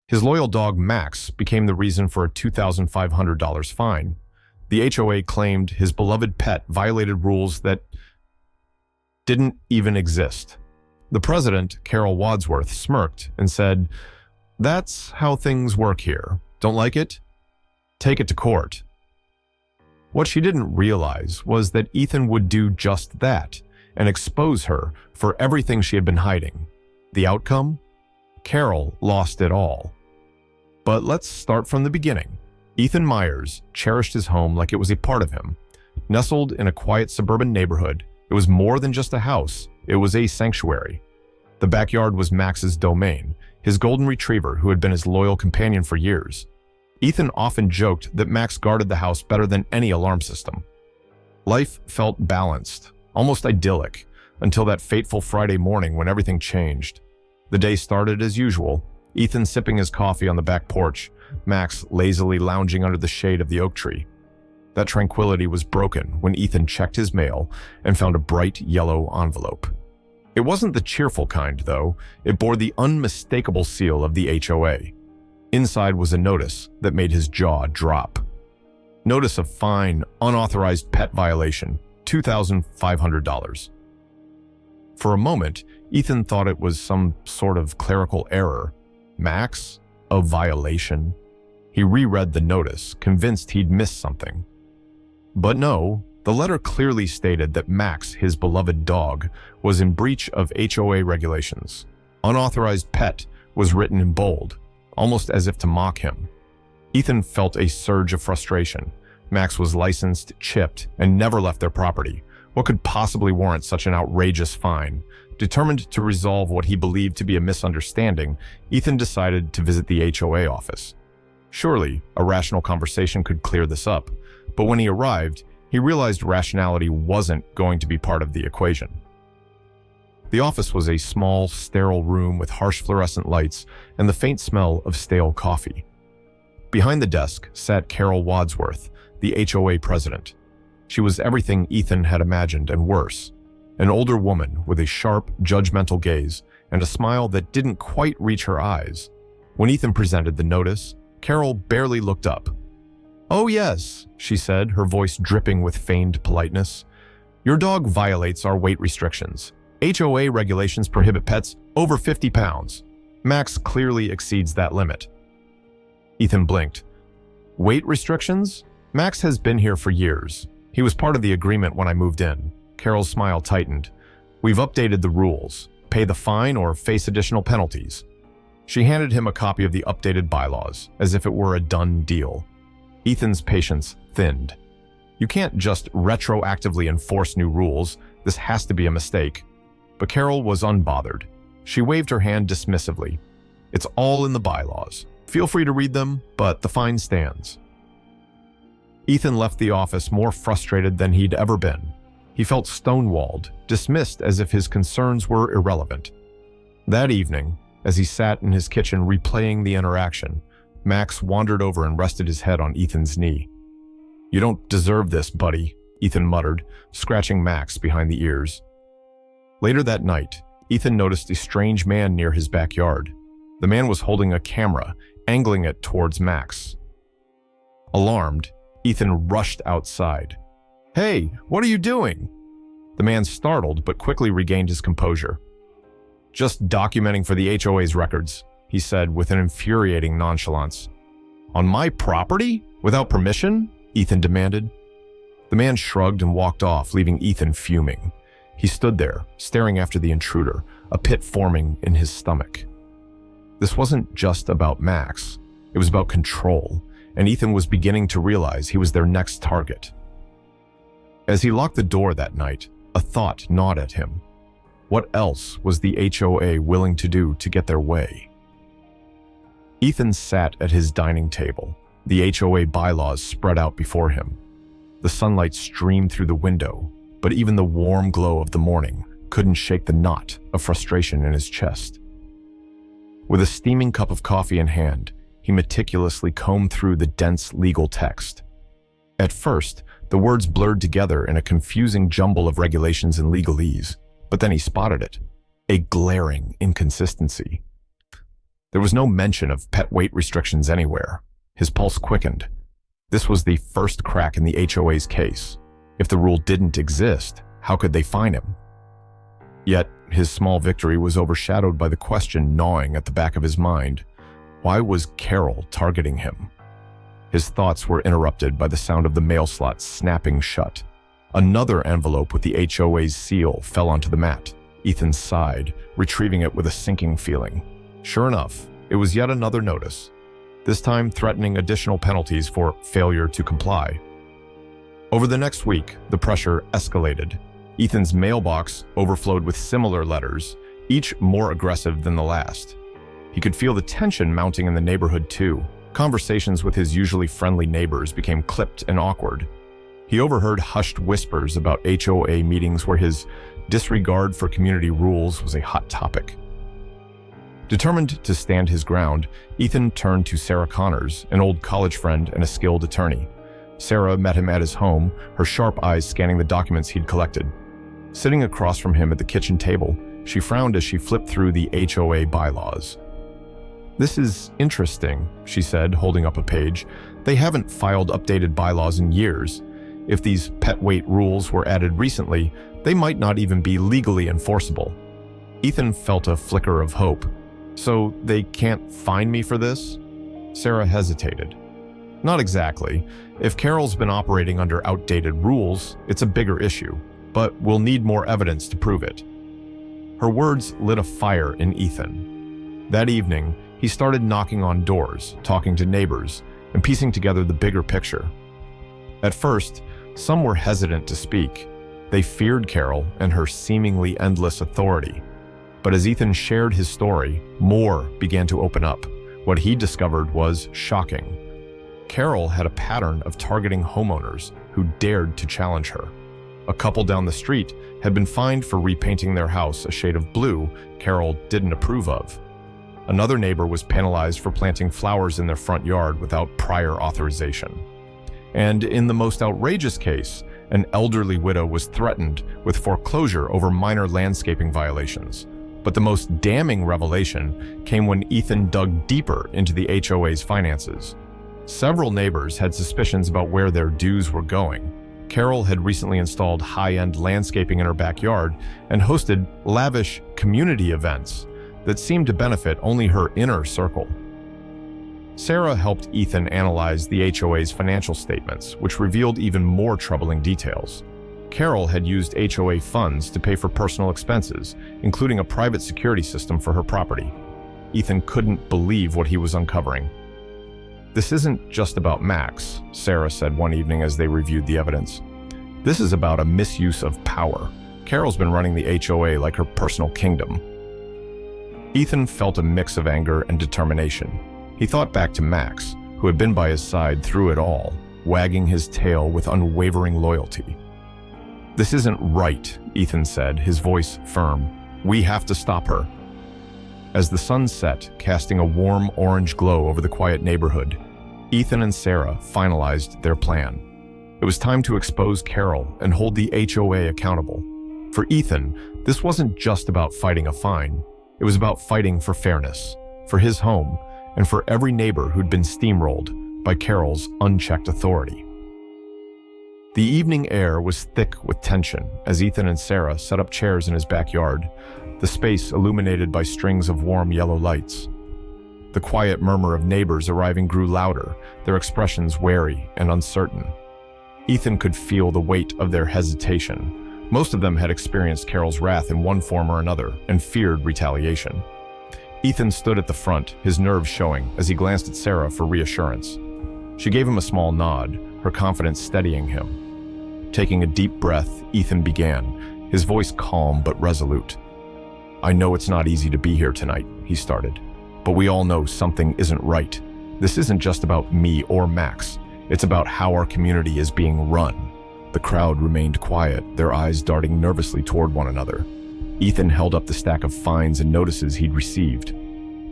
His loyal dog Max became the reason for a $2,500 fine. The HOA claimed his beloved pet violated rules that didn't even exist. The president, Carol Wadsworth, smirked and said, "That's how things work here. Don't like it? Take it to court." What she didn't realize was that Ethan would do just that and expose her for everything she had been hiding. The outcome? Carol lost it all. But let's start from the beginning. Ethan Myers cherished his home like it was a part of him. Nestled in a quiet suburban neighborhood, it was more than just a house, it was a sanctuary. The backyard was Max's domain, his golden retriever who had been his loyal companion for years. Ethan often joked that Max guarded the house better than any alarm system. Life felt balanced, almost idyllic, until that fateful Friday morning when everything changed. The day started as usual, Ethan sipping his coffee on the back porch, Max lazily lounging under the shade of the oak tree. That tranquility was broken when Ethan checked his mail and found a bright yellow envelope. It wasn't the cheerful kind, though. It bore the unmistakable seal of the HOA. Inside was a notice that made his jaw drop. Notice of fine, unauthorized pet violation, $2,500. For a moment, Ethan thought it was some sort of clerical error. Max? A violation? He reread the notice, convinced he'd missed something. But no, the letter clearly stated that Max, his beloved dog, was in breach of HOA regulations. Unauthorized pet was written in bold, almost as if to mock him. Ethan felt a surge of frustration. Max was licensed, chipped, and never left their property. What could possibly warrant such an outrageous fine? Determined to resolve what he believed to be a misunderstanding, Ethan decided to visit the HOA office. Surely, a rational conversation could clear this up, but when he arrived, he realized rationality wasn't going to be part of the equation. The office was a small, sterile room with harsh fluorescent lights and the faint smell of stale coffee. Behind the desk sat Carol Wadsworth, the HOA president. She was everything Ethan had imagined and worse. An older woman with a sharp, judgmental gaze and a smile that didn't quite reach her eyes. When Ethan presented the notice, Carol barely looked up. "Oh yes," she said, her voice dripping with feigned politeness. "Your dog violates our weight restrictions. HOA regulations prohibit pets over 50 pounds. Max clearly exceeds that limit." Ethan blinked. "Weight restrictions? Max has been here for years. He was part of the agreement when I moved in." Carol's smile tightened. "We've updated the rules. Pay the fine or face additional penalties." She handed him a copy of the updated bylaws, as if it were a done deal. Ethan's patience thinned. You can't just retroactively enforce new rules. This has to be a mistake. But Carol was unbothered. She waved her hand dismissively. "It's all in the bylaws. Feel free to read them, but the fine stands." Ethan left the office more frustrated than he'd ever been. He felt stonewalled, dismissed as if his concerns were irrelevant. That evening, as he sat in his kitchen replaying the interaction, Max wandered over and rested his head on Ethan's knee. "You don't deserve this, buddy," Ethan muttered, scratching Max behind the ears. Later that night, Ethan noticed a strange man near his backyard. The man was holding a camera, angling it towards Max. Alarmed, Ethan rushed outside. "Hey, what are you doing?" The man startled but quickly regained his composure. "Just documenting for the HOA's records," he said with an infuriating nonchalance. "On my property? Without permission?" Ethan demanded. The man shrugged and walked off, leaving Ethan fuming. He stood there, staring after the intruder, a pit forming in his stomach. This wasn't just about Max. It was about control, and Ethan was beginning to realize he was their next target. As he locked the door that night, a thought gnawed at him. What else was the HOA willing to do to get their way? Ethan sat at his dining table, the HOA bylaws spread out before him. The sunlight streamed through the window, but even the warm glow of the morning couldn't shake the knot of frustration in his chest. With a steaming cup of coffee in hand, he meticulously combed through the dense legal text. At first, the words blurred together in a confusing jumble of regulations and legalese, but then he spotted it, a glaring inconsistency. There was no mention of pet weight restrictions anywhere. His pulse quickened. This was the first crack in the HOA's case. If the rule didn't exist, how could they fine him? Yet, his small victory was overshadowed by the question gnawing at the back of his mind. Why was Carol targeting him? His thoughts were interrupted by the sound of the mail slot snapping shut. Another envelope with the HOA's seal fell onto the mat. Ethan sighed, retrieving it with a sinking feeling. Sure enough, it was yet another notice, this time threatening additional penalties for failure to comply. Over the next week, the pressure escalated. Ethan's mailbox overflowed with similar letters, each more aggressive than the last. He could feel the tension mounting in the neighborhood too. Conversations with his usually friendly neighbors became clipped and awkward. He overheard hushed whispers about HOA meetings where his disregard for community rules was a hot topic. Determined to stand his ground, Ethan turned to Sarah Connors, an old college friend and a skilled attorney. Sarah met him at his home, her sharp eyes scanning the documents he'd collected. Sitting across from him at the kitchen table, she frowned as she flipped through the HOA bylaws. "This is interesting," she said, holding up a page. "They haven't filed updated bylaws in years. If these pet weight rules were added recently, they might not even be legally enforceable." Ethan felt a flicker of hope. "So they can't fine me for this?" Sarah hesitated. "Not exactly. If Carol's been operating under outdated rules, it's a bigger issue, but we'll need more evidence to prove it." Her words lit a fire in Ethan. That evening, he started knocking on doors, talking to neighbors, and piecing together the bigger picture. At first, some were hesitant to speak. They feared Carol and her seemingly endless authority. But as Ethan shared his story, more began to open up. What he discovered was shocking. Carol had a pattern of targeting homeowners who dared to challenge her. A couple down the street had been fined for repainting their house a shade of blue Carol didn't approve of. Another neighbor was penalized for planting flowers in their front yard without prior authorization. And in the most outrageous case, an elderly widow was threatened with foreclosure over minor landscaping violations. But the most damning revelation came when Ethan dug deeper into the HOA's finances. Several neighbors had suspicions about where their dues were going. Carol had recently installed high-end landscaping in her backyard and hosted lavish community events that seemed to benefit only her inner circle. Sarah helped Ethan analyze the HOA's financial statements, which revealed even more troubling details. Carol had used HOA funds to pay for personal expenses, including a private security system for her property. Ethan couldn't believe what he was uncovering. "This isn't just about Max," Sarah said one evening as they reviewed the evidence. "This is about a misuse of power. Carol's been running the HOA like her personal kingdom." Ethan felt a mix of anger and determination. He thought back to Max, who had been by his side through it all, wagging his tail with unwavering loyalty. "This isn't right," Ethan said, his voice firm. "We have to stop her." As the sun set, casting a warm orange glow over the quiet neighborhood, Ethan and Sarah finalized their plan. It was time to expose Carol and hold the HOA accountable. For Ethan, this wasn't just about fighting a fine. It was about fighting for fairness, for his home, and for every neighbor who'd been steamrolled by Carol's unchecked authority. The evening air was thick with tension as Ethan and Sarah set up chairs in his backyard, the space illuminated by strings of warm yellow lights. The quiet murmur of neighbors arriving grew louder, their expressions wary and uncertain. Ethan could feel the weight of their hesitation. Most of them had experienced Carol's wrath in one form or another and feared retaliation. Ethan stood at the front, his nerves showing, as he glanced at Sarah for reassurance. She gave him a small nod, her confidence steadying him. Taking a deep breath, Ethan began, his voice calm but resolute. "I know it's not easy to be here tonight," he started, "but we all know something isn't right. This isn't just about me or Max. It's about how our community is being run." The crowd remained quiet, their eyes darting nervously toward one another. Ethan held up the stack of fines and notices he'd received.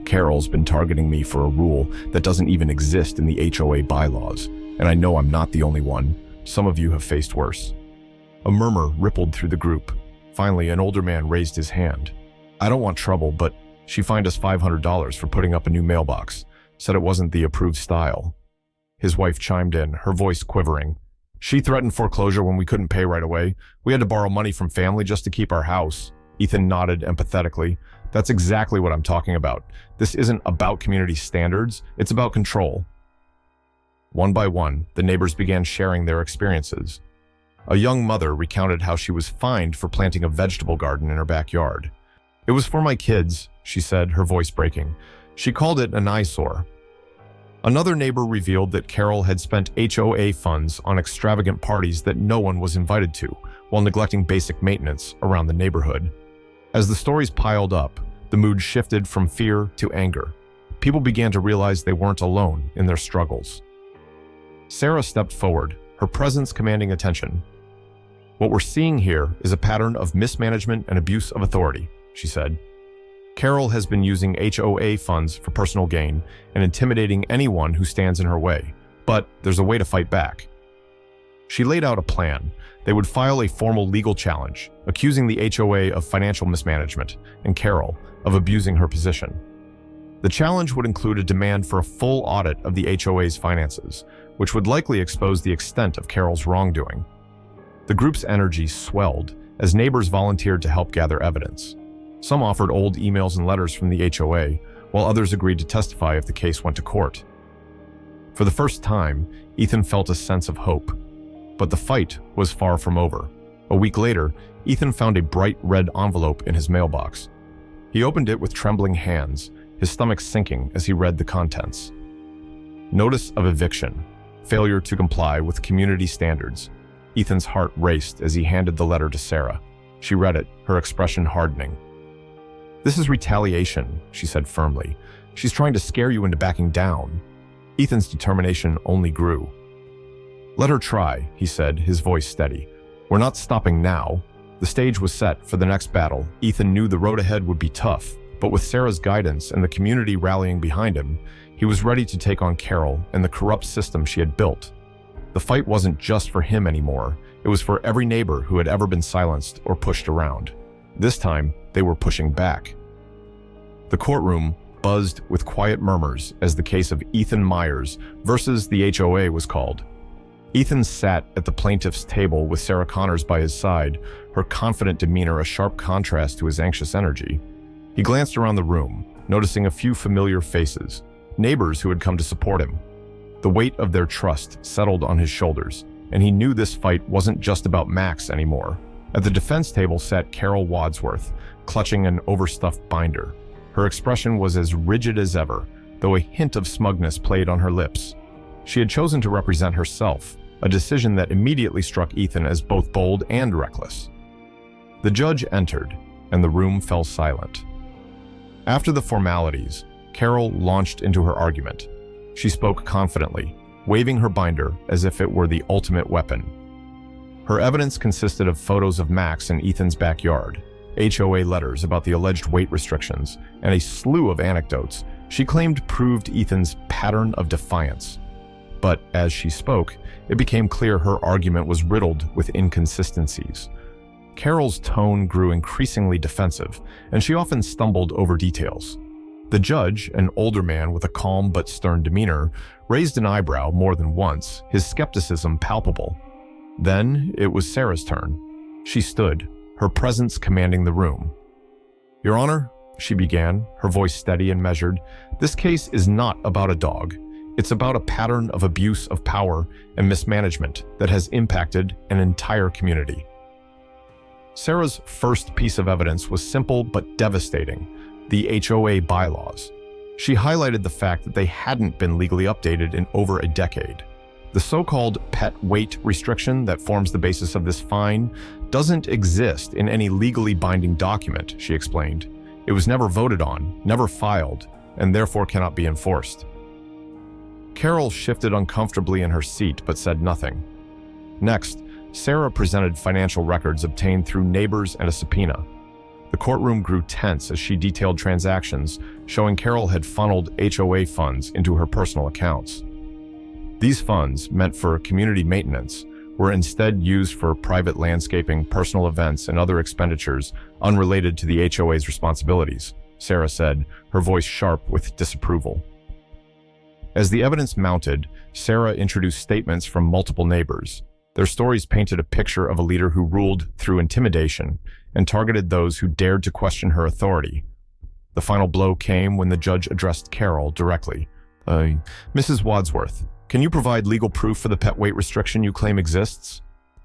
"Carol's been targeting me for a rule that doesn't even exist in the HOA bylaws, and I know I'm not the only one. Some of you have faced worse." A murmur rippled through the group. Finally, an older man raised his hand. "I don't want trouble, but She fined us $500 for putting up a new mailbox, said it wasn't the approved style. His wife chimed in, her voice quivering. She threatened foreclosure when we couldn't pay right away. We had to borrow money from family just to keep our house. Ethan nodded empathetically. That's exactly what I'm talking about. This isn't about community standards, it's about control. One by one, the neighbors began sharing their experiences. A young mother recounted how she was fined for planting a vegetable garden in her backyard. It was for my kids, she said, her voice breaking. She called it an eyesore. Another neighbor revealed that Carol had spent HOA funds on extravagant parties that no one was invited to, while neglecting basic maintenance around the neighborhood. As the stories piled up, the mood shifted from fear to anger. People began to realize they weren't alone in their struggles. Sarah stepped forward, her presence commanding attention. What we're seeing here is a pattern of mismanagement and abuse of authority, she said. Carol has been using HOA funds for personal gain and intimidating anyone who stands in her way, but there's a way to fight back. She laid out a plan. They would file a formal legal challenge, accusing the HOA of financial mismanagement and Carol of abusing her position. The challenge would include a demand for a full audit of the HOA's finances, which would likely expose the extent of Carol's wrongdoing. The group's energy swelled as neighbors volunteered to help gather evidence. Some offered old emails and letters from the HOA, while others agreed to testify if the case went to court. For the first time, Ethan felt a sense of hope. But the fight was far from over. A week later, Ethan found a bright red envelope in his mailbox. He opened it with trembling hands, his stomach sinking as he read the contents. Notice of eviction. Failure to comply with community standards. Ethan's heart raced as he handed the letter to Sarah. She read it, her expression hardening. This is retaliation, she said firmly. She's trying to scare you into backing down. Ethan's determination only grew. Let her try, he said, his voice steady. We're not stopping now. The stage was set for the next battle. Ethan knew the road ahead would be tough, but with Sarah's guidance and the community rallying behind him, he was ready to take on Carol and the corrupt system she had built. The fight wasn't just for him anymore. It was for every neighbor who had ever been silenced or pushed around. This time, they were pushing back. The courtroom buzzed with quiet murmurs as the case of Ethan Myers versus the HOA was called. Ethan sat at the plaintiff's table with Sarah Connors by his side, her confident demeanor a sharp contrast to his anxious energy. He glanced around the room, noticing a few familiar faces, neighbors who had come to support him. The weight of their trust settled on his shoulders, and he knew this fight wasn't just about Max anymore. At the defense table sat Carol Wadsworth, clutching an overstuffed binder. Her expression was as rigid as ever, though a hint of smugness played on her lips. She had chosen to represent herself, a decision that immediately struck Ethan as both bold and reckless. The judge entered, and the room fell silent. After the formalities, Carol launched into her argument. She spoke confidently, waving her binder as if it were the ultimate weapon. Her evidence consisted of photos of Max in Ethan's backyard, HOA letters about the alleged weight restrictions, and a slew of anecdotes she claimed proved Ethan's pattern of defiance. But as she spoke, it became clear her argument was riddled with inconsistencies. Carol's tone grew increasingly defensive, and she often stumbled over details. The judge, an older man with a calm but stern demeanor, raised an eyebrow more than once, his skepticism palpable. Then it was Sarah's turn. She stood, her presence commanding the room. "Your Honor," she began, her voice steady and measured, "this case is not about a dog. It's about a pattern of abuse of power and mismanagement that has impacted an entire community." Sarah's first piece of evidence was simple but devastating: the HOA bylaws. She highlighted the fact that they hadn't been legally updated in over a decade. The so-called pet weight restriction that forms the basis of this fine doesn't exist in any legally binding document, she explained. It was never voted on, never filed, and therefore cannot be enforced. Carol shifted uncomfortably in her seat but said nothing. Next, Sarah presented financial records obtained through neighbors and a subpoena. The courtroom grew tense as she detailed transactions showing Carol had funneled HOA funds into her personal accounts. These funds, meant for community maintenance, were instead used for private landscaping, personal events, and other expenditures unrelated to the HOA's responsibilities. Sarah said, her voice sharp with disapproval. As the evidence mounted, Sarah introduced statements from multiple neighbors. Their stories painted a picture of a leader who ruled through intimidation and targeted those who dared to question her authority. The final blow came when the judge addressed Carol directly. Mrs. Wadsworth, can you provide legal proof for the pet weight restriction you claim exists?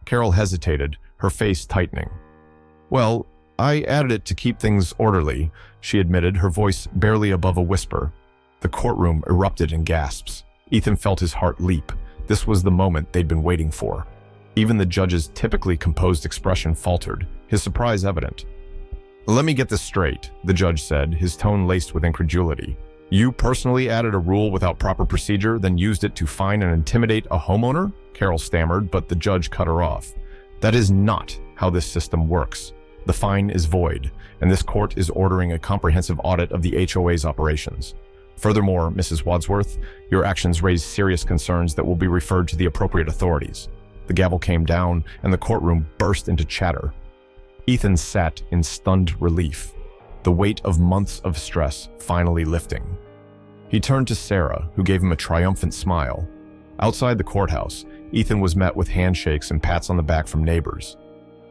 Carol hesitated, her face tightening. Well, I added it to keep things orderly, she admitted, her voice barely above a whisper. The courtroom erupted in gasps. Ethan felt his heart leap. This was the moment they'd been waiting for. Even the judge's typically composed expression faltered, his surprise evident. Let me get this straight, the judge said, his tone laced with incredulity. You personally added a rule without proper procedure, then used it to fine and intimidate a homeowner? Carol stammered, but the judge cut her off. That is not how this system works. The fine is void, and this court is ordering a comprehensive audit of the HOA's operations. Furthermore, Mrs. Wadsworth, your actions raise serious concerns that will be referred to the appropriate authorities. The gavel came down, and the courtroom burst into chatter. Ethan sat in stunned relief, the weight of months of stress finally lifting. He turned to Sarah, who gave him a triumphant smile. Outside the courthouse, Ethan was met with handshakes and pats on the back from neighbors.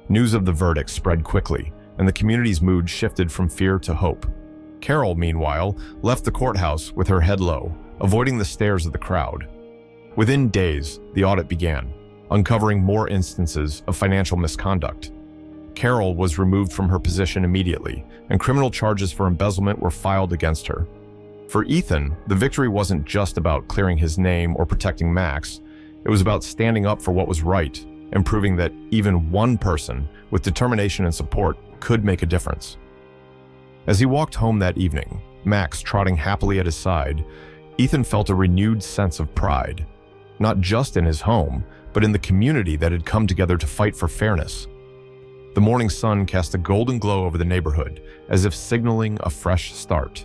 News of the verdict spread quickly, and the community's mood shifted from fear to hope. Carol, meanwhile, left the courthouse with her head low, avoiding the stares of the crowd. Within days, the audit began, uncovering more instances of financial misconduct. Carol was removed from her position immediately, and criminal charges for embezzlement were filed against her. For Ethan, the victory wasn't just about clearing his name or protecting Max. It was about standing up for what was right and proving that even one person with determination and support could make a difference. As he walked home that evening, Max trotting happily at his side, Ethan felt a renewed sense of pride, not just in his home, but in the community that had come together to fight for fairness. The morning sun cast a golden glow over the neighborhood, as if signaling a fresh start.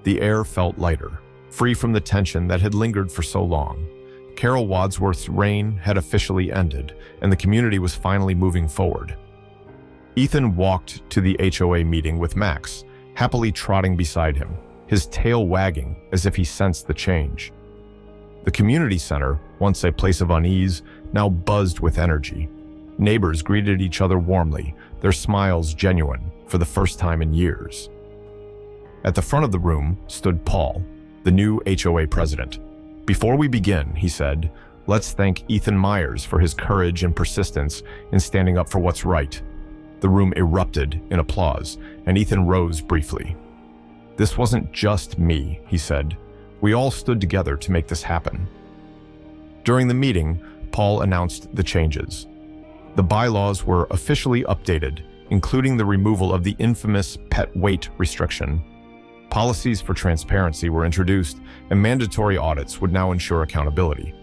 The air felt lighter, free from the tension that had lingered for so long. Carol Wadsworth's reign had officially ended, and the community was finally moving forward. Ethan walked to the HOA meeting with Max, happily trotting beside him, his tail wagging as if he sensed the change. The community center, once a place of unease, now buzzed with energy. Neighbors greeted each other warmly, their smiles genuine for the first time in years. At the front of the room stood Paul, the new HOA president. Before we begin, he said, let's thank Ethan Myers for his courage and persistence in standing up for what's right. The room erupted in applause, and Ethan rose briefly. This wasn't just me, he said. We all stood together to make this happen. During the meeting, Paul announced the changes. The bylaws were officially updated, including the removal of the infamous pet weight restriction. Policies for transparency were introduced, and mandatory audits would now ensure accountability.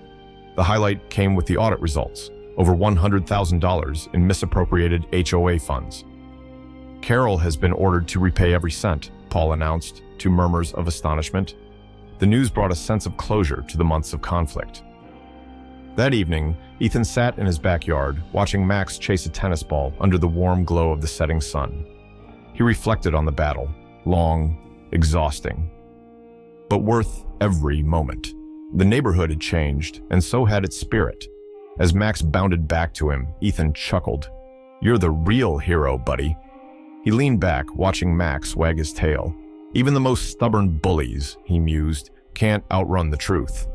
The highlight came with the audit results, over $100,000 in misappropriated HOA funds. Carol has been ordered to repay every cent, Paul announced, to murmurs of astonishment. The news brought a sense of closure to the months of conflict. That evening, Ethan sat in his backyard, watching Max chase a tennis ball under the warm glow of the setting sun. He reflected on the battle, long, exhausting, but worth every moment. The neighborhood had changed, and so had its spirit. As Max bounded back to him, Ethan chuckled. You're the real hero, buddy. He leaned back, watching Max wag his tail. Even the most stubborn bullies, he mused, can't outrun the truth.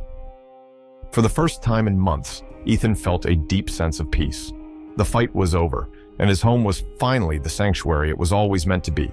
For the first time in months, Ethan felt a deep sense of peace. The fight was over, and his home was finally the sanctuary it was always meant to be.